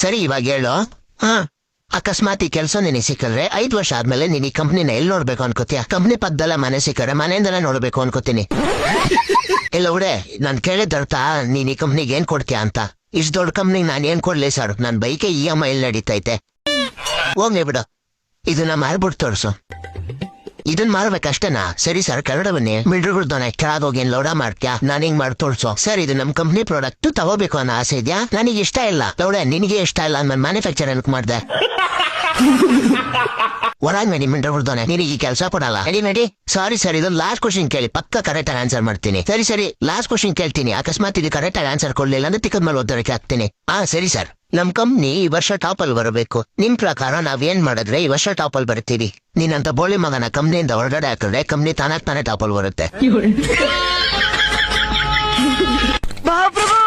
ಸರಿ ಇವಾಗ ಹೇಳು. ಅಕಸ್ಮಾತ್ ಈ ಕೆಲಸ ನಿನಗೆ ಸಿಕ್ಕಿದ್ರೆ 5 ವರ್ಷ ಆದ್ಮೇಲೆ ನೀನ್ ಈ ಕಂಪ್ನಿನ ಎಲ್ಲಿ ನೋಡ್ಬೇಕು ಅನ್ಕೋತೀಯ? ಕಂಪ್ನಿ ಪಕ್ಕದಲ್ಲ ಮನೆ ಸಿಕ್ಕರೆ ಮನೆಯಿಂದಲೇ ನೋಡ್ಬೇಕು ಅನ್ಕೋತೀನಿ. ಇಲ್ಲ ಹುಡೆ, ನಾನ್ ಕೇಳಿದರ್ಥ ನೀನ್ ಈ ಕಂಪ್ನಿಗೆ ಏನ್ ಕೊಡ್ತೀಯ ಅಂತ. ಇಷ್ಟು ದೊಡ್ಡ ಕಂಪ್ನಿಗೆ ನಾನು ಏನ್ ಕೊಡ್ಲಿ ಸರ್? ನನ್ ಬೈಕೆ EMI ನಡೀತೈತೆ. ಹೋಗ್ಲಿ ಬಿಡು, ಇದನ್ನ ಮಾರ್ಬಿಟ್ಟು ತೋರ್ಸು. ಇದನ್ ಮಾರ್ಬೇಕಷ್ಟೇನಾ? ಸರಿ ಸರ್, ಕೆಳಗಡೆ ಬನ್ನಿ. ಮಿಲ್ಡ್ರುಗಳ್ದೋನೆ ಕೆಳಗೋಗಿ ಏನ್ ಲೌಡ ಮಾಡ್ತ್ಯಾ? ನಾನು ಹಿಂಗ್ ಮಾಡಿ ತೋರ್ಸು. ಸರ್, ಇದು ನಮ್ ಕಂಪ್ನಿ ಪ್ರಾಡಕ್ಟ್ ತಗೋಬೇಕು ಅನ್ನೋ ಆಸೆ ಇದೆಯಾ? ನನಗೆ ಇಷ್ಟ ಇಲ್ಲ. ಲೌಡೆ, ನಿನಗೆ ಇಷ್ಟ ಇಲ್ಲ ನಾನು ಮ್ಯಾನುಫ್ಯಾಕ್ಚರ್ ಏನಕ್ಕೆ ಮಾಡ್ದೆ? ಹೊರಾಗ್ ಮೇಡಿ ಮಿಲ್ಡ್ರುಗಳ್ದೋನೆ, ನಿನಗೆ ಈ ಕೆಲಸ ಕೊಡಲ್ಲ. ನಡಿ. ಸಾರಿ ಸರ್, ಇದು ಲಾಸ್ಟ್ ಕ್ವಶನ್ ಕೇಳಿ ಪಕ್ಕ ಕರೆಕ್ಟ್ ಆಗಿ ಆನ್ಸರ್ ಮಾಡ್ತೀನಿ. ಸರಿ, ಲಾಸ್ಟ್ ಕ್ವಶನ್ ಕೇಳ್ತೀನಿ. ಅಕಸ್ಮಾತ್ ಇದು ಕರೆಕ್ಟ್ ಆಗಿ ಆನ್ಸರ್ ಕೊಡ್ಲಿಲ್ಲ ಅಂದ್ರೆ ತಿಕ್ಕದ ಮೇಲೆ ಓದೋದಕ್ಕೆ ಹಾಕ್ತೀನಿ. ಸರಿ ಸರ್. ನಮ್ ಕಂಪ್ನಿ ಈ ವರ್ಷ ಟಾಪ್ ಅಲ್ಲಿ ಬರಬೇಕು. ನಿಮ್ ಪ್ರಕಾರ ನಾವೇನ್ ಮಾಡಿದ್ರೆ ಈ ವರ್ಷ ಟಾಪ್ ಅಲ್ಲಿ ಬರ್ತೀವಿ? ನೀನಂತ ಬೋಳಿ ಮಗನ ಕಂಪ್ನಿಯಿಂದ ಹೊರಗಡೆ ಹಾಕಿದ್ರೆ ಕಂಪ್ನಿ ತಾನೇ ಟಾಪ್ ಅಲ್ಲಿ ಬರುತ್ತೆ. ಮಹಾಪ್ರಭು